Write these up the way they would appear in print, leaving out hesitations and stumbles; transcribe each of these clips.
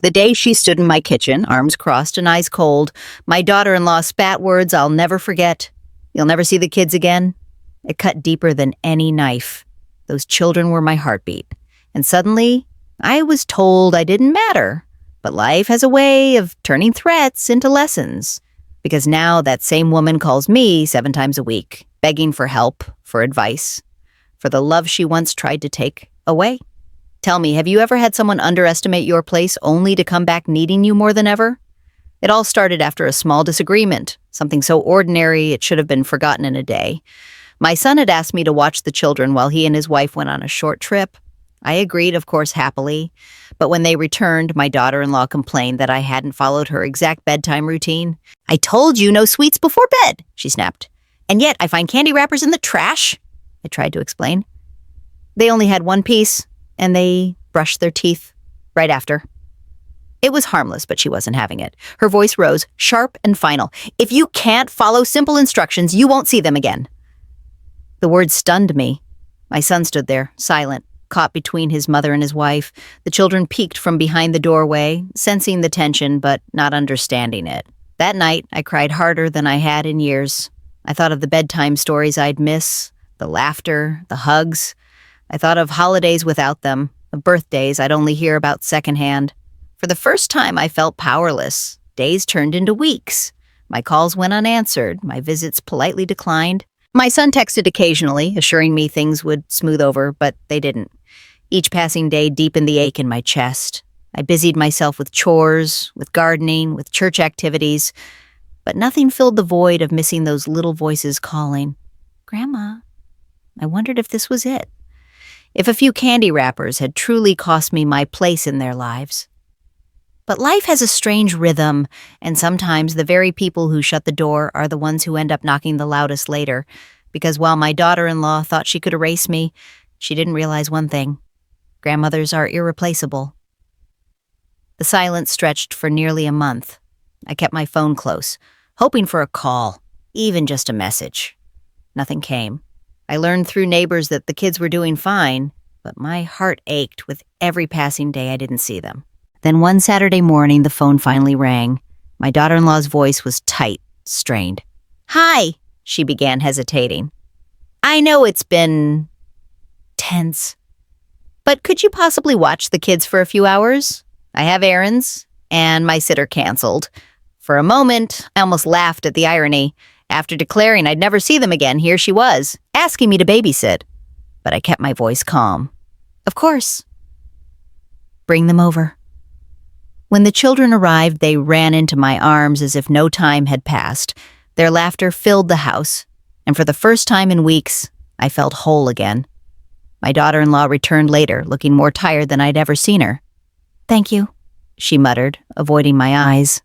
The day she stood in my kitchen, arms crossed and eyes cold, my daughter-in-law spat words I'll never forget. "You'll never see the kids again." It cut deeper than any knife. Those children were my heartbeat. And suddenly, I was told I didn't matter. But life has a way of turning threats into lessons. Because now that same woman calls me 7 times a week, begging for help, for advice, for the love she once tried to take away. Tell me, have you ever had someone underestimate your place only to come back needing you more than ever? It all started after a small disagreement, something so ordinary it should have been forgotten in a day. My son had asked me to watch the children while he and his wife went on a short trip. I agreed, of course, happily. But when they returned, my daughter-in-law complained that I hadn't followed her exact bedtime routine. "I told you no sweets before bed," she snapped. "And yet I find candy wrappers in the trash," I tried to explain. They only had one piece, and they brushed their teeth right after. It was harmless, but she wasn't having it. Her voice rose, sharp and final. "If you can't follow simple instructions, you won't see them again." The words stunned me. My son stood there, silent, caught between his mother and his wife. The children peeked from behind the doorway, sensing the tension but not understanding it. That night, I cried harder than I had in years. I thought of the bedtime stories I'd miss, the laughter, the hugs. I thought of holidays without them, of birthdays I'd only hear about secondhand. For the first time, I felt powerless. Days turned into weeks. My calls went unanswered, my visits politely declined. My son texted occasionally, assuring me things would smooth over, but they didn't. Each passing day deepened the ache in my chest. I busied myself with chores, with gardening, with church activities, but nothing filled the void of missing those little voices calling, "Grandma." I wondered if this was it. If a few candy wrappers had truly cost me my place in their lives. But life has a strange rhythm, and sometimes the very people who shut the door are the ones who end up knocking the loudest later, because while my daughter-in-law thought she could erase me, she didn't realize one thing. Grandmothers are irreplaceable. The silence stretched for nearly a month. I kept my phone close, hoping for a call, even just a message. Nothing came. I learned through neighbors that the kids were doing fine, but my heart ached with every passing day I didn't see them. Then one Saturday morning, the phone finally rang. My daughter-in-law's voice was tight, strained. "Hi," she began, hesitating. "I know it's been tense, but could you possibly watch the kids for a few hours? I have errands, and my sitter canceled." For a moment, I almost laughed at the irony. After declaring I'd never see them again, here she was, asking me to babysit. But I kept my voice calm. "Of course." "Bring them over." When the children arrived, they ran into my arms as if no time had passed. Their laughter filled the house, and for the first time in weeks, I felt whole again. My daughter-in-law returned later, looking more tired than I'd ever seen her. "Thank you," she muttered, avoiding my eyes.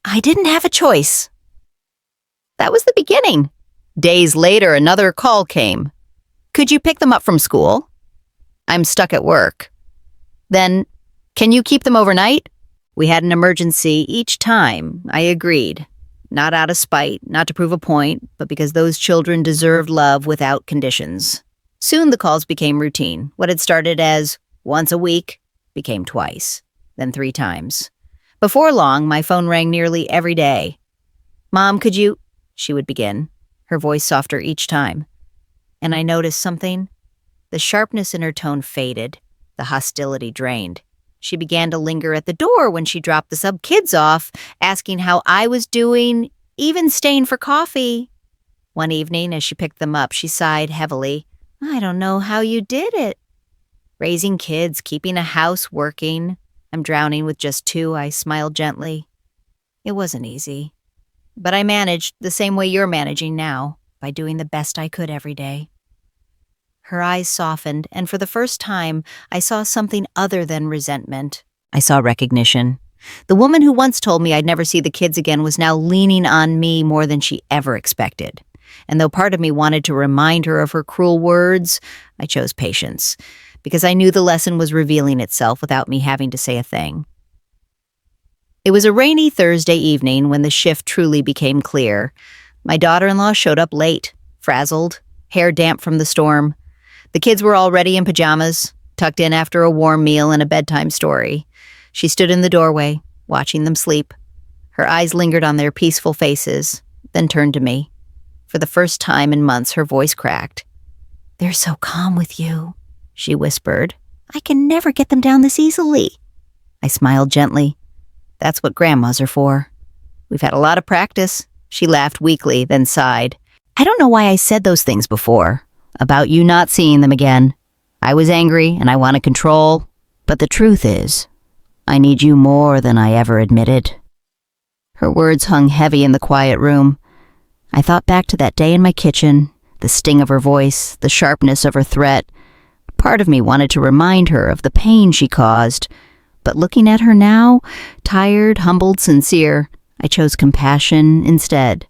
I didn't have a choice. That was the beginning. Days later, another call came. "Could you pick them up from school?" "I'm stuck at work." "Then, can you keep them overnight?" We had an emergency each time. I agreed. Not out of spite, not to prove a point, but because those children deserved love without conditions. Soon the calls became routine. What had started as once a week became twice, then 3 times. Before long, my phone rang nearly every day. "Mom, could you—" she would begin, her voice softer each time. And I noticed something. The sharpness in her tone faded, the hostility drained. She began to linger at the door when she dropped the sub-kids off, asking how I was doing, even staying for coffee. One evening, as she picked them up, she sighed heavily. "I don't know how you did it." Raising kids, keeping a house working. I'm drowning with just 2, I smiled gently. It wasn't easy. But I managed the same way you're managing now, by doing the best I could every day. Her eyes softened, and for the first time, I saw something other than resentment. I saw recognition. The woman who once told me I'd never see the kids again was now leaning on me more than she ever expected. And though part of me wanted to remind her of her cruel words, I chose patience, because I knew the lesson was revealing itself without me having to say a thing. It was a rainy Thursday evening when the shift truly became clear. My daughter-in-law showed up late, frazzled, hair damp from the storm. The kids were already in pajamas, tucked in after a warm meal and a bedtime story. She stood in the doorway, watching them sleep. Her eyes lingered on their peaceful faces, then turned to me. For the first time in months, her voice cracked. "They're so calm with you," she whispered. "I can never get them down this easily." I smiled gently. "That's what grandmas are for." "We've had a lot of practice." She laughed weakly, then sighed. "I don't know why I said those things before, about you not seeing them again. I was angry and I wanted control, but the truth is, I need you more than I ever admitted." Her words hung heavy in the quiet room. I thought back to that day in my kitchen, the sting of her voice, the sharpness of her threat. Part of me wanted to remind her of the pain she caused, but looking at her now, tired, humbled, sincere, I chose compassion instead.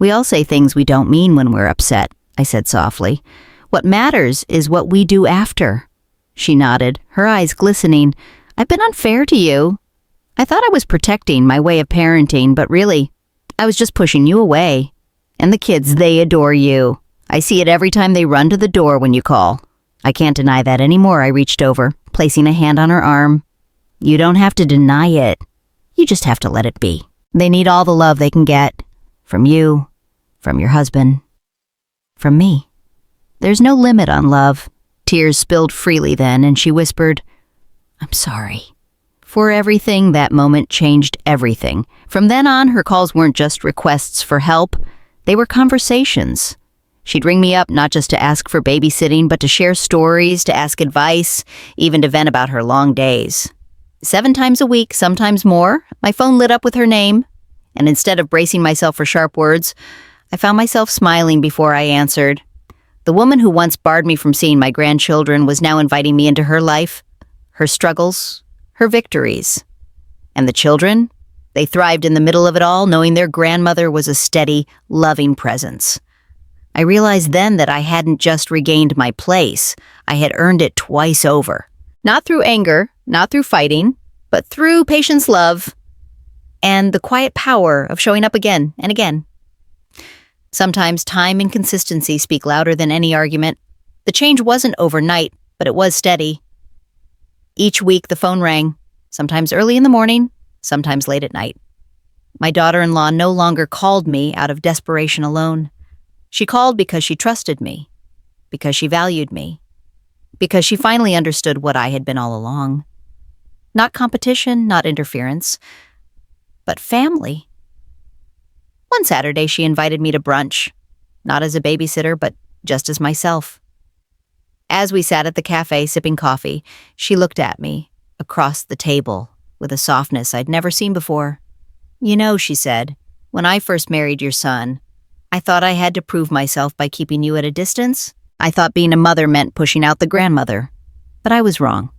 "We all say things we don't mean when we're upset," I said softly. "What matters is what we do after." She nodded, her eyes glistening. "I've been unfair to you. I thought I was protecting my way of parenting, but really, I was just pushing you away. And the kids, they adore you. I see it every time they run to the door when you call." I can't deny that anymore, I reached over, placing a hand on her arm. "You don't have to deny it. You just have to let it be. They need all the love they can get. From you, from your husband, from me. There's no limit on love." Tears spilled freely then, and she whispered, "I'm sorry." For everything, that moment changed everything. From then on, her calls weren't just requests for help. They were conversations. She'd ring me up not just to ask for babysitting, but to share stories, to ask advice, even to vent about her long days. 7 times a week, sometimes more, my phone lit up with her name, and instead of bracing myself for sharp words, I found myself smiling before I answered. The woman who once barred me from seeing my grandchildren was now inviting me into her life, her struggles, her victories. And the children? They thrived in the middle of it all, knowing their grandmother was a steady, loving presence. I realized then that I hadn't just regained my place, I had earned it twice over. Not through anger, not through fighting, but through patience, love, and the quiet power of showing up again and again. Sometimes time and consistency speak louder than any argument. The change wasn't overnight, but it was steady. Each week the phone rang, sometimes early in the morning, sometimes late at night. My daughter-in-law no longer called me out of desperation alone. She called because she trusted me, because she valued me, because she finally understood what I had been all along. Not competition, not interference, but family. One Saturday, she invited me to brunch, not as a babysitter, but just as myself. As we sat at the cafe sipping coffee, she looked at me across the table with a softness I'd never seen before. "You know," she said, "when I first married your son, I thought I had to prove myself by keeping you at a distance. I thought being a mother meant pushing out the grandmother. But I was wrong.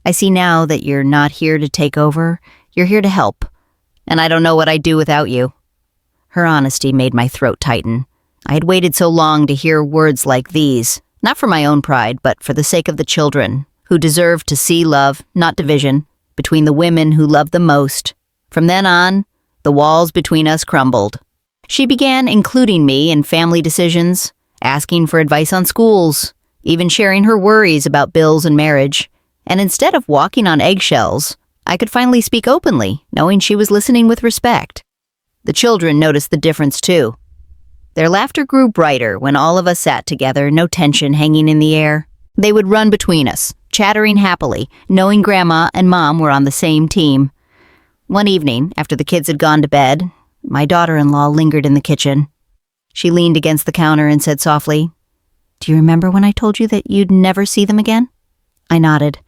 I see now that you're not here to take over, you're here to help. And I don't know what I'd do without you." Her honesty made my throat tighten. I had waited so long to hear words like these, not for my own pride, but for the sake of the children, who deserved to see love, not division, between the women who loved them most. From then on, the walls between us crumbled. She began including me in family decisions, asking for advice on schools, even sharing her worries about bills and marriage. And instead of walking on eggshells, I could finally speak openly, knowing she was listening with respect. The children noticed the difference too. Their laughter grew brighter when all of us sat together, no tension hanging in the air. They would run between us, chattering happily, knowing Grandma and Mom were on the same team. One evening, after the kids had gone to bed, my daughter-in-law lingered in the kitchen. She leaned against the counter and said softly, "Do you remember when I told you that you'd never see them again?" I nodded.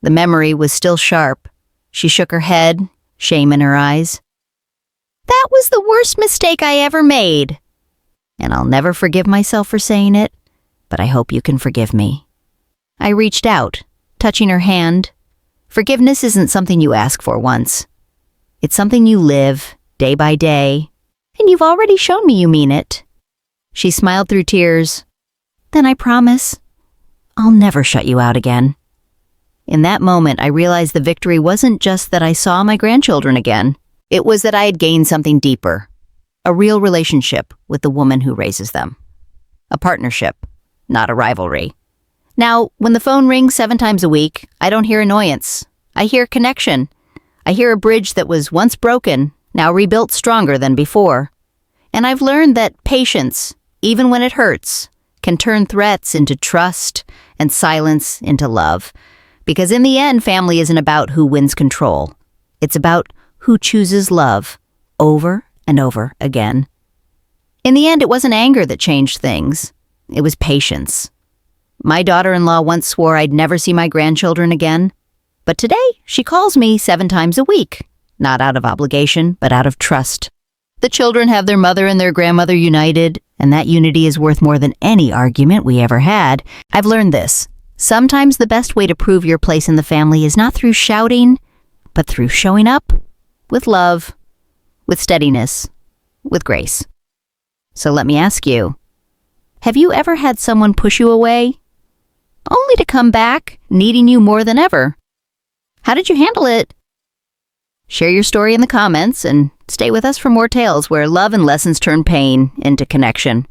The memory was still sharp. She shook her head, shame in her eyes. "That was the worst mistake I ever made. And I'll never forgive myself for saying it, but I hope you can forgive me." I reached out, touching her hand. Forgiveness isn't something you ask for once. It's something you live, day by day, and you've already shown me you mean it. She smiled through tears. "Then I promise, I'll never shut you out again." In that moment, I realized the victory wasn't just that I saw my grandchildren again. It was that I had gained something deeper, a real relationship with the woman who raises them. A partnership, not a rivalry. Now, when the phone rings 7 times a week, I don't hear annoyance. I hear connection. I hear a bridge that was once broken, now rebuilt stronger than before. And I've learned that patience, even when it hurts, can turn threats into trust and silence into love. Because in the end, family isn't about who wins control. It's about who chooses love over and over again. In the end, it wasn't anger that changed things. It was patience. My daughter-in-law once swore I'd never see my grandchildren again. But today, she calls me 7 times a week. Not out of obligation, but out of trust. The children have their mother and their grandmother united, and that unity is worth more than any argument we ever had. I've learned this. Sometimes the best way to prove your place in the family is not through shouting, but through showing up with love, with steadiness, with grace. So let me ask you, have you ever had someone push you away, only to come back needing you more than ever? How did you handle it? Share your story in the comments and stay with us for more tales where love and lessons turn pain into connection.